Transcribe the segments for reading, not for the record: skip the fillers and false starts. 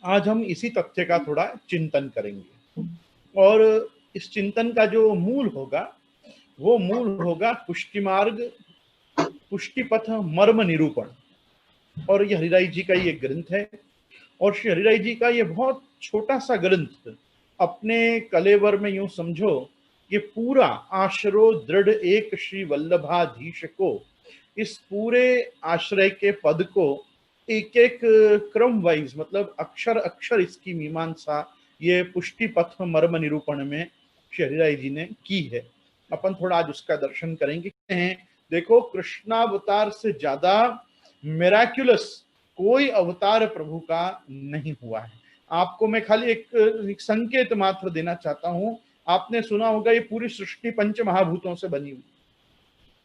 आज हम इसी तथ्य का थोड़ा चिंतन करेंगे और इस चिंतन का जो मूल होगा वो मूल होगा पुष्टि मार्ग, पुष्टि पथ मर्म निरूपण। और ये हरिराय जी का ये ग्रंथ है और श्री हरिराय जी का ये बहुत छोटा सा ग्रंथ अपने कलेवर में यूं समझो कि पूरा आश्रो दृढ़ एक श्री वल्लभाधीश को, इस पूरे आश्रय के पद को एक एक क्रम वाइज मतलब अक्षर अक्षर इसकी मीमांसा ये पुष्टि पथ मर्म निरूपण में श्री हरिराय जी ने की है। अपन थोड़ा आज उसका दर्शन करेंगे। देखो, कृष्णावतार से ज्यादा मेराक्युलस कोई अवतार प्रभु का नहीं हुआ है। आपको मैं खाली एक संकेत मात्र देना चाहता हूं। आपने सुना होगा ये पूरी सृष्टि पंच महाभूतों से बनी हुई,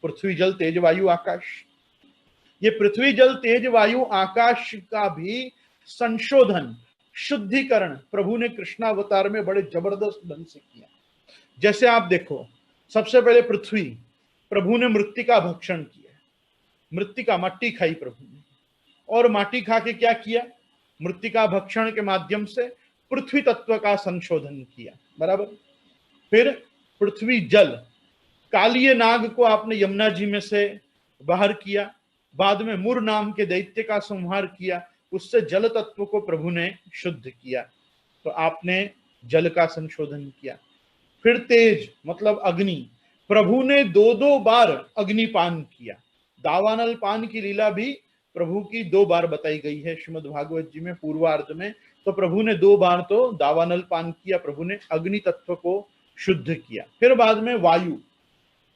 पृथ्वी जल तेज वायु आकाश। ये पृथ्वी जल तेज वायु आकाश का भी संशोधन, शुद्धिकरण प्रभु ने कृष्णावतार में बड़े जबरदस्त ढंग से किया। जैसे आप देखो, सबसे पहले पृथ्वी, प्रभु ने मृत्तिका भक्षण किया, मृत्तिका मट्टी खाई प्रभु ने, और माटी खा के क्या किया, मृत्तिका भक्षण के माध्यम से पृथ्वी तत्व का संशोधन किया, बराबर। फिर पृथ्वी जल, कालिय नाग को आपने यमुना जी में से बाहर किया, बाद में मुर नाम के दैत्य का संहार किया, उससे जल तत्व को प्रभु ने शुद्ध किया, तो आपने जल का संशोधन किया। फिर तेज मतलब अग्नि, प्रभु ने दो दो बार अग्निपान किया। दावानल पान की लीला भी प्रभु की दो बार बताई गई है श्रीमद् भागवत जी में पूर्वार्ध में। तो प्रभु ने दो बार तो दावानल पान किया, प्रभु ने अग्नि तत्व को शुद्ध किया। फिर बाद में वायु,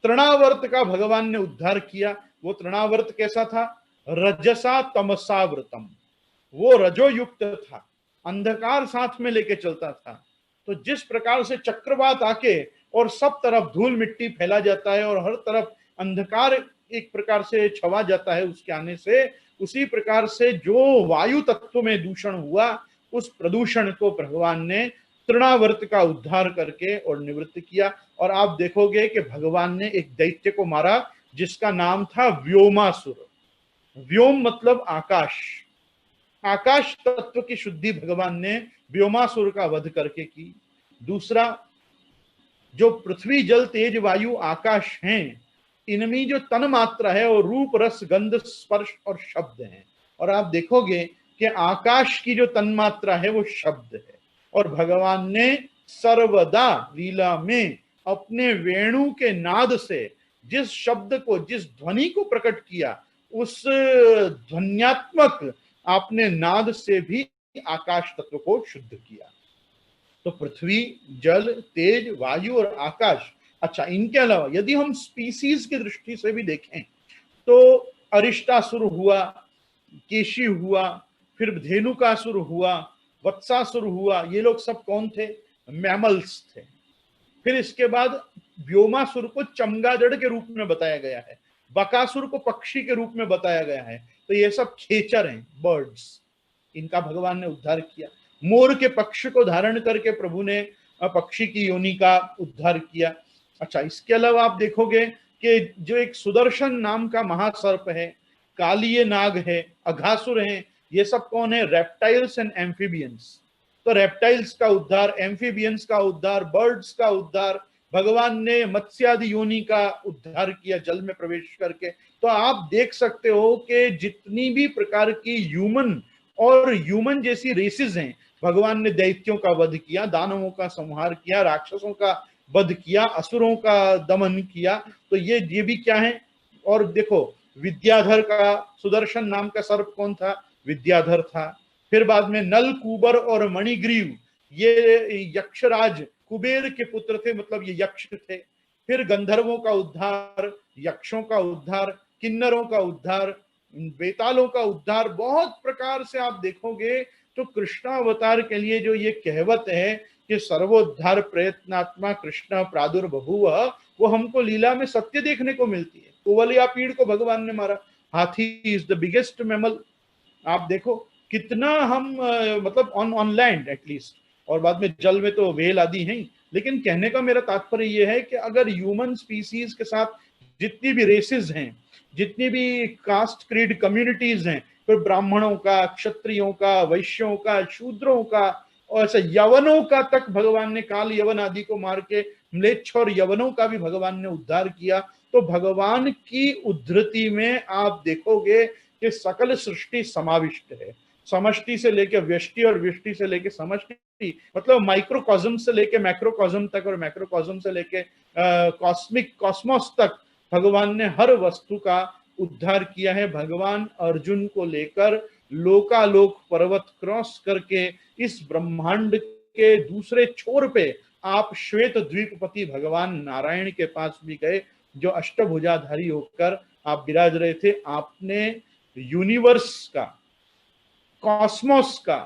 तृणावर्त का भगवान ने उद्धार किया। वो तृणावर्त कैसा था, रजसा तमसा व्रतम, वो रजोयुक्त था, अंधकार साथ में लेके चलता था। तो जिस प्रकार से चक्रवात आके और सब तरफ धूल मिट्टी फैला जाता है और हर तरफ अंधकार एक प्रकार से छवा जाता है उसके आने से, उसी प्रकार से जो वायु तत्व में दूषण हुआ, उस प्रदूषण को भगवान ने तृणावर्त का उद्धार करके और निवृत्त किया। और आप देखोगे कि भगवान ने एक दैत्य को मारा जिसका नाम था व्योमासुर। व्योम मतलब आकाश, आकाश तत्व की शुद्धि भगवान ने व्योमासुर का वध करके की। दूसरा, जो पृथ्वी जल तेज वायु आकाश हैं, इनमें जो तन मात्रा है और रूप रस गंध स्पर्श और शब्द है। और आप देखोगे कि आकाश की जो तन मात्रा है वो शब्द है, और भगवान ने सर्वदा लीला में अपने वेणु के नाद से जिस शब्द को, जिस ध्वनि को प्रकट किया, उस ध्वन्यात्मक आपने नाद से भी आकाश तत्व को शुद्ध किया। तो पृथ्वी जल तेज वायु और आकाश। अच्छा, इनके अलावा यदि हम स्पीसीज की दृष्टि से भी देखें तो अरिष्टासुर हुआ, केशी हुआ, फिर धेनुकासुर हुआ, वत्सासुर हुआ, ये लोग सब कौन थे, मैमल्स थे। फिर इसके बाद व्योमासुर को चमगादड़ के रूप में बताया गया है, बकासुर को पक्षी के रूप में बताया गया है। तो ये सब खेचर हैं, बर्ड्स, इनका भगवान ने उद्धार किया। मोर के पक्ष को धारण करके प्रभु ने पक्षी की योनि का उद्धार किया। अच्छा, इसके अलावा आप देखोगे कि जो एक सुदर्शन नाम का महासर्प है, कालिय नाग है, अघासुर है, ये सब कौन है, रेप्टाइल्स एंड एम्फीबियंस। तो रेप्टाइल्स का उद्धार, एम्फीबियंस का उद्धार, बर्ड्स का उद्धार, भगवान ने मत्स्यादि योनि का उद्धार किया जल में प्रवेश करके। तो आप देख सकते हो कि जितनी भी प्रकार की ह्यूमन और ह्यूमन जैसी रेसेस हैं, भगवान ने दैत्यों का वध किया, दानवों का संहार किया, राक्षसों का वध किया, असुरों का दमन किया। तो ये भी क्या है। और देखो, विद्याधर का, सुदर्शन नाम का सर्प कौन था, विद्याधर था। फिर बाद में नल कुबर और मणिग्रीव, ये यक्षराज कुबेर के पुत्र थे, मतलब ये यक्ष थे। फिर गंधर्वों का उद्धार, यक्षों का उद्धार, किन्नरों का उद्धार, बेतालों का उद्धार। बहुत प्रकार से आप देखोगे तो कृष्णावतार के लिए जो ये कहवत है कि सर्वोद्धार प्रयत्नात्मा कृष्ण प्रादुर्बभूव, वो हमको लीला में सत्य देखने को मिलती है। कुवलया पीड़ को भगवान ने मारा, हाथी इज द बिगेस्ट मैमल। आप देखो कितना हम मतलब ऑन लैंड एटलीस्ट, और बाद में जल में तो वेल आदि हैं। लेकिन कहने का मेरा तात्पर्य यह है कि अगर ह्यूमन स्पीसीज के साथ जितनी भी रेसेस हैं, जितनी भी कास्ट क्रीड कम्युनिटीज हैं, फिर ब्राह्मणों का, क्षत्रियों का, वैश्यों का, शूद्रों का, और ऐसे यवनों का तक भगवान ने, काल यवन आदि को मार के म्लेच्छ और यवनों का भी भगवान ने उद्धार किया। तो भगवान की उद्धृति में आप देखोगे कि सकल सृष्टि समाविष्ट है, समष्टि से लेके व्यष्टि और व्यष्टि से लेके समष्टि, मतलब माइक्रोकॉस्म से लेके मैक्रोकॉस्म तक और मैक्रोकॉस्म से लेके कॉस्मिक कॉस्मोस तक भगवान ने हर वस्तु का उद्धार किया है। भगवान अर्जुन को लेकर लोकालोक पर्वत क्रॉस करके इस ब्रह्मांड के दूसरे छोर पे आप श्वेत द्वीपपति भगवान नारायण के पास भी गए, जो अष्टभुजाधारी होकर आप विराज रहे थे। आपने यूनिवर्स का, कॉस्मोस का,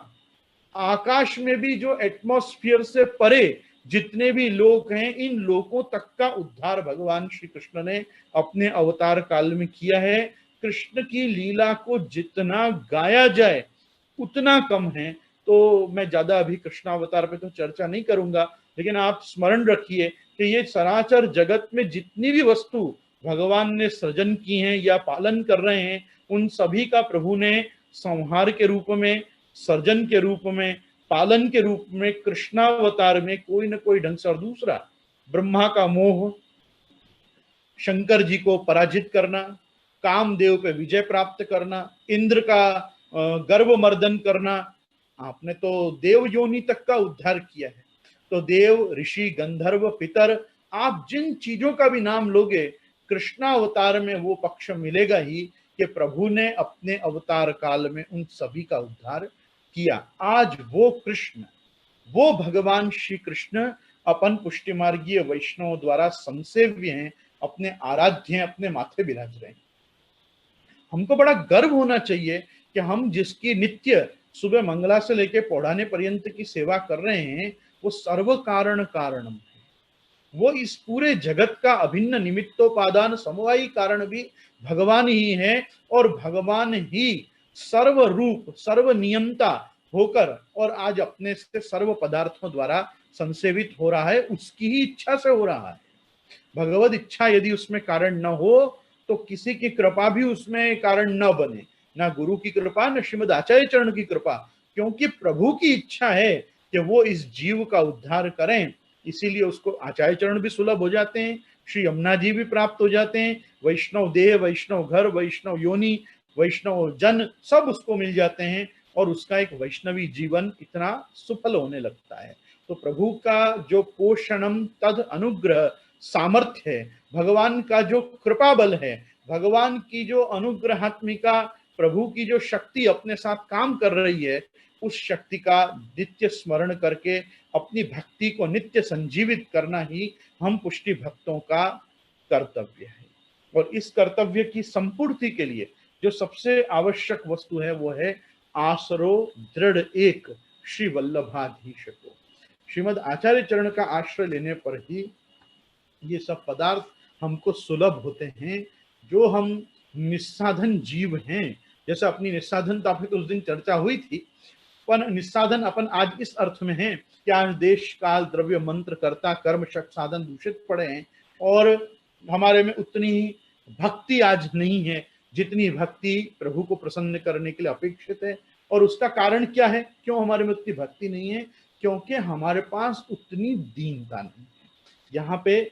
आकाश में भी जो एटमॉस्फेयर से परे जितने भी लोक हैं, इन लोकों तक का उद्धार भगवान श्री कृष्ण ने अपने अवतार काल में किया है। कृष्ण की लीला को जितना गाया जाए उतना कम है। तो मैं ज्यादा अभी कृष्णावतार पे तो चर्चा नहीं करूंगा, लेकिन आप स्मरण रखिए कि ये सराचर जगत में जितनी भी वस्तु भगवान ने सृजन की हैं या पालन कर रहे हैं, उन सभी का प्रभु ने संहार के रूप में, सर्जन के रूप में, पालन के रूप में कृष्णावतार में कोई न कोई ढंग से, और दूसरा ब्रह्मा का मोह, शंकर जी को पराजित करना, कामदेव पे विजय प्राप्त करना, इंद्र का गर्व मर्दन करना, आपने तो देव योनि तक का उद्धार किया है। तो देव, ऋषि, गंधर्व, पितर, आप जिन चीजों का भी नाम लोगे, कृष्णावतार में वो पक्ष मिलेगा ही कि प्रभु ने अपने अवतार काल में उन सभी का उद्धार किया। आज वो कृष्ण, वो भगवान श्री कृष्ण अपन पुष्टि मार्गीय वैष्णव द्वारा संसेव्य हैं, अपने आराध्य हैं, अपने माथे विराज रहे हैं। हमको बड़ा गर्व होना चाहिए कि हम जिसकी नित्य सुबह मंगला से लेके पौढ़ाने पर्यंत की सेवा कर रहे हैं, वो सर्व कारण कारणम है। वो इस पूरे जगत का अभिन्न निमित्तोपादान समवायी कारण भी भगवान ही है, और भगवान ही सर्व रूप, सर्व नियंता होकर और आज अपने से सर्व पदार्थों द्वारा संसेवित हो रहा है। उसकी ही इच्छा से हो रहा है। भगवत इच्छा यदि उसमें कारण न हो तो किसी की कृपा भी उसमें कारण न बने, ना गुरु की कृपा, न श्रीमद आचार्य चरण की कृपा, क्योंकि प्रभु की इच्छा है कि वो इस जीव का उद्धार करें। इसीलिए उसको आचार्य चरण भी सुलभ हो जाते हैं, श्री यमुना जी भी प्राप्त हो जाते हैं, वैष्णव देह, वैष्णव घर, वैष्णव योनि, वैष्णव जन सब उसको मिल जाते हैं, और उसका एक वैष्णवी जीवन इतना सुफल होने लगता है। तो प्रभु का जो पोषणम तद अनुग्रह सामर्थ्य है, भगवान का जो कृपा बल है, भगवान की जो अनुग्रहात्मिका, प्रभु की जो शक्ति अपने साथ काम कर रही है, उस शक्ति का नित्य स्मरण करके अपनी भक्ति को नित्य संजीवित करना ही हम पुष्टि भक्तों का कर्तव्य है। और इस कर्तव्य की संपूर्ति के लिए जो सबसे आवश्यक वस्तु है वो है आसरो दृढ़ एक श्री वल्लभाधीश को। श्रीमद आचार्य चरण का आश्रय लेने पर ही ये सब पदार्थ हमको सुलभ होते हैं। जो हम निस्साधन जीव हैं, जैसे अपनी निस्साधनता पे तो उस दिन चर्चा हुई थी, पर निस्साधन अपन आज इस अर्थ में है कि आज देश काल द्रव्य मंत्र कर्ता कर्म शक साधन दूषित पड़े हैं, और हमारे में उतनी ही भक्ति आज नहीं है जितनी भक्ति प्रभु को प्रसन्न करने के लिए अपेक्षित है। और उसका कारण क्या है, क्यों हमारे में उतनी भक्ति नहीं है? क्योंकि हमारे पास उतनी दीनता नहीं है। यहाँ पे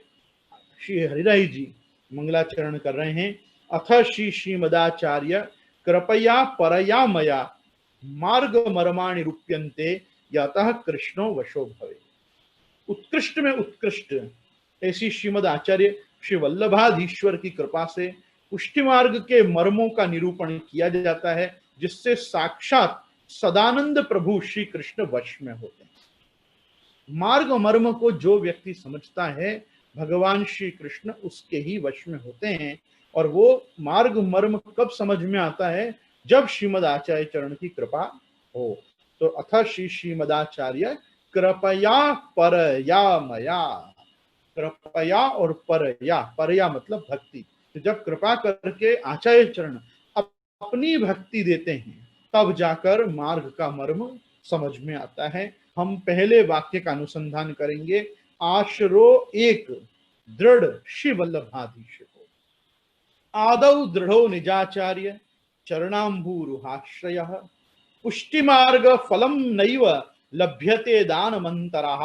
श्री हरिराई जी मंगलाचरण कर रहे हैं, अथ श्री श्रीमदाचार्य कृपया परया मया मार्ग मर्माणि रूप्यन्ते यतः कृष्णो वशो भवे। उत्कृष्ट में उत्कृष्ट ऐसी श्रीमद आचार्य श्री वल्लभाधीश्वर की कृपा से पुष्टि मार्ग के मर्मों का निरूपण किया जाता है, जिससे साक्षात सदानंद प्रभु श्री कृष्ण वश में होते हैं। मार्ग मर्म को जो व्यक्ति समझता है, भगवान श्री कृष्ण उसके ही वश में होते हैं। और वो मार्ग मर्म कब समझ में आता है? जब श्रीमद आचार्य चरण की कृपा हो। तो अथ श्री श्रीमदाचार्य कृपया परया मया, कृपया और परया, परया मतलब भक्ति। तो जब कृपा करके आचार्य चरण अपनी भक्ति देते हैं, तब जाकर मार्ग का मर्म समझ में आता है। हम पहले वाक्य का अनुसंधान करेंगे, आश्रो एक दृढ़ श्री वल्लभाधीश को। आदौ दृढ़ो निजाचार्य चरणाम्बूरुहाश्रयः पुष्टिमार्ग फलम नैव लभ्यते दानमन्तरः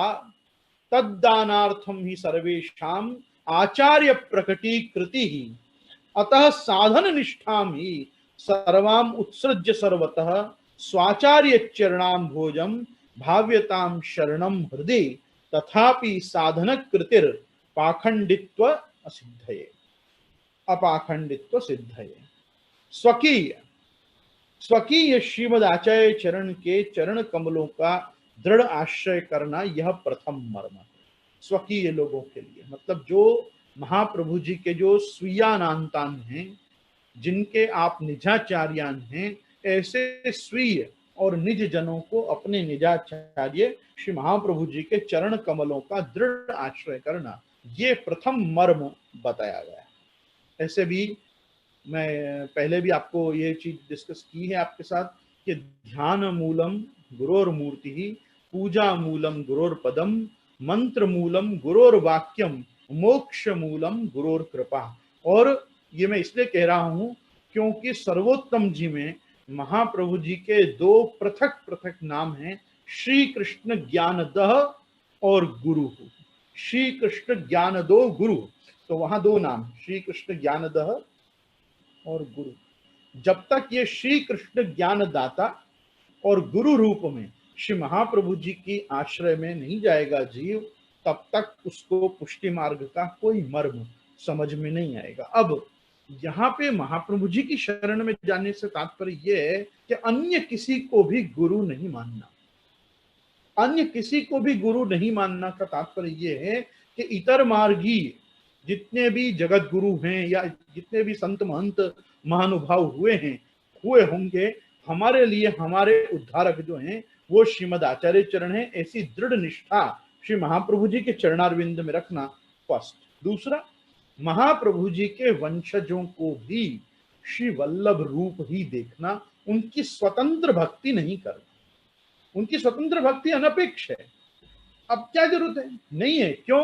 तद्दानार्थम ही सर्वेषाम् आचार्य प्रकटीकृतिः अतः साधन निष्ठाम ही सर्वाम उत्सृज्य सर्वतः स्वाचार्य चरणाम भोजम भाव्यताम शरणम हृदय तथापि साधन कृतिर पाखंडित्व असिद्धये अपाखंडित्व सिद्धये। स्वकीय स्वकीय श्रीमद आचार्य चरण के चरण कमलों का दृढ़ आश्रय करना यह प्रथम मर्म है स्वकीय लोगों के लिए। मतलब जो महाप्रभु जी के जो स्वीयानांतान हैं, जिनके आप निजाचार्यान हैं, ऐसे स्वीय और निज जनों को अपने निजाचार्य श्री महाप्रभु जी के चरण कमलों का दृढ़ आश्रय करना, ये प्रथम मर्म बताया गया है। ऐसे भी मैं पहले भी आपको ये चीज डिस्कस की है आपके साथ कि ध्यान मूलम गुरोर मूर्ति ही, पूजा मूलम गुरोर पदम, मंत्र मूलम गुरोर वाक्यम, मोक्ष मूलम गुरोर कृपा। और ये मैं इसलिए कह रहा हूं क्योंकि सर्वोत्तम जी में महाप्रभु जी के दो पृथक पृथक नाम हैं, श्री कृष्ण ज्ञानदह और गुरु। श्री कृष्ण ज्ञानदो गुरु, तो वहां दो नाम, श्री कृष्ण ज्ञानदह और गुरु। जब तक ये श्री कृष्ण ज्ञानदाता और गुरु रूप में श्री महाप्रभु जी की आश्रय में नहीं जाएगा जीव, तब तक उसको पुष्टि मार्ग का कोई मर्म समझ में नहीं आएगा। अब यहाँ पे महाप्रभु जी की शरण में जाने से तात्पर्य यह है कि अन्य किसी को भी गुरु नहीं मानना। अन्य किसी को भी गुरु नहीं मानना का तात्पर्य यह है कि इतर मार्गी जितने भी जगत गुरु हैं या जितने भी संत महंत महानुभाव हुए होंगे, हमारे लिए हमारे उद्धारक जो हैं वो श्रीमद आचार्य चरण है। ऐसी दृढ़ निष्ठा श्री महाप्रभु जी के चरणारविंद में रखना फर्स्ट। दूसरा, महाप्रभु जी के वंशजों को भी श्री वल्लभ रूप ही देखना, उनकी स्वतंत्र भक्ति नहीं करना। उनकी स्वतंत्र भक्ति अनपेक्ष है। अब क्या जरूरत है? नहीं है। क्यों?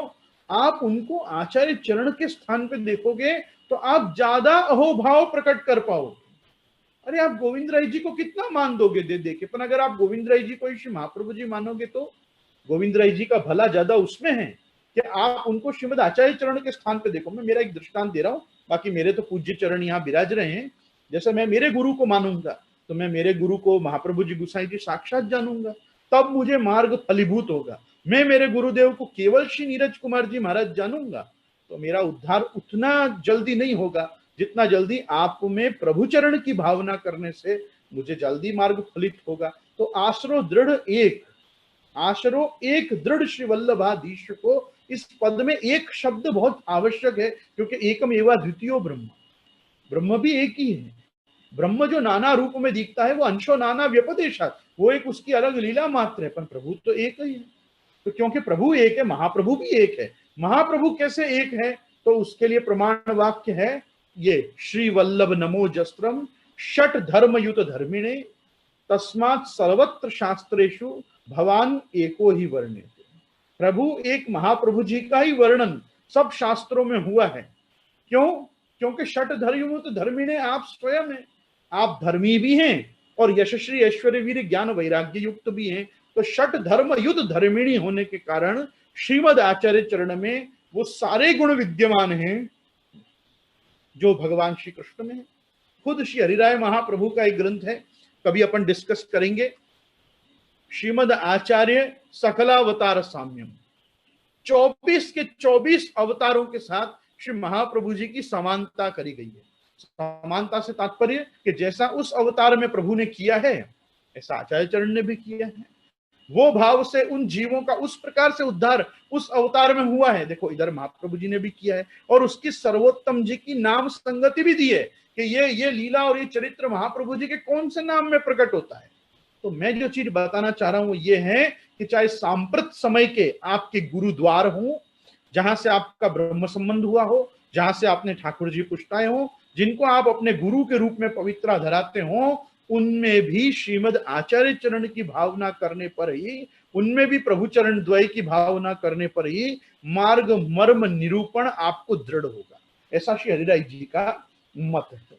आप उनको आचार्य चरण के स्थान पे देखोगे तो आप ज्यादा अहोभाव प्रकट कर पाओगे। अरे आप गोविंद राय जी को कितना मान दोगे दे दे के, पर अगर आप गोविंद राय जी को श्री महाप्रभु जी मानोगे तो गोविंद राय जी का भला ज्यादा उसमें है कि आप उनको श्रीमद आचार्य चरण के स्थान पे देखो। मैं मेरा एक दृष्टांत दे रहा हूं, बाकी मेरे तो पूज्य चरण यहाँ विराज रहे हैं। जैसे मैं मेरे गुरु को मानूंगा तो मैं मेरे गुरु को महाप्रभु जी गोसाई जी साक्षात जानूंगा, तब मुझे मार्ग फलीभूत होगा। मैं मेरे गुरुदेव को केवल श्री नीरज कुमार जी महाराज जानूंगा तो मेरा उद्धार उतना जल्दी नहीं होगा जितना जल्दी आप में प्रभु चरण की भावना करने से मुझे जल्दी मार्ग फलित होगा। तो आश्रो एक दृढ़ श्री वल्लभाधीश को, इस पद में एक शब्द बहुत आवश्यक है क्योंकि एकम एवा द्वितीयो ब्रह्म, ब्रह्म भी एक ही है। ब्रह्म जो नाना रूप में दिखता है वो अंशो नाना व्यपदेशात, वो एक उसकी अलग लीला मात्र है, पर प्रभु तो एक ही है। तो क्योंकि प्रभु एक है, महाप्रभु भी एक है। महाप्रभु कैसे एक है? तो उसके लिए प्रमाण वाक्य है ये, श्री वल्लभ नमो जस्त्रम षट धर्मयुत धर्मिणे तस्मात् सर्वत्र शास्त्रेषु भवान एको ही वर्णे। प्रभु एक महाप्रभु जी का ही वर्णन सब शास्त्रों में हुआ है। क्यों? क्योंकि षट धर्मयुत धर्मिणे आप स्वयं हैं। आप धर्मी भी हैं और यशस्वी ऐश्वर्य वीर ज्ञान वैराग्य युक्त भी हैं। तो षट धर्म युद्ध धर्मिणी होने के कारण श्रीमद आचार्य चरण में वो सारे गुण विद्यमान हैं जो भगवान श्री कृष्ण में है। खुद श्री हरिराय महाप्रभु का एक ग्रंथ है, कभी अपन डिस्कस करेंगे, श्रीमद आचार्य सकलावतार साम्यम। 24 के 24 अवतारों के साथ श्री महाप्रभु जी की समानता करी गई है। समानता से तात्पर्य कि जैसा उस अवतार में प्रभु ने किया है ऐसा आचार्य चरण ने भी किया है। वो भाव से उन जीवों का उस प्रकार से उद्धार उस अवतार में हुआ है। देखो इधर महाप्रभु जी ने भी किया है और उसकी सर्वोत्तम जी की नाम संगति भी दी है कि ये लीला और ये चरित्र महाप्रभु जी के कौन से नाम में प्रकट होता है। तो मैं जो चीज बताना चाह रहा हूं वो ये है कि चाहे सांप्रत समय के आपके गुरुद्वार हो, जहां से आपका ब्रह्म संबंध हुआ हो, जहां से आपने ठाकुर जी पुष्टाए हो, जिनको आप अपने गुरु के रूप में पवित्र धराते हो, उनमें भी श्रीमद आचार्य चरण की भावना करने पर ही, उनमें भी प्रभु चरण द्वय की भावना करने पर ही मार्ग मर्म निरूपण आपको दृढ़ होगा। ऐसा श्री हरिराय जी का मत है।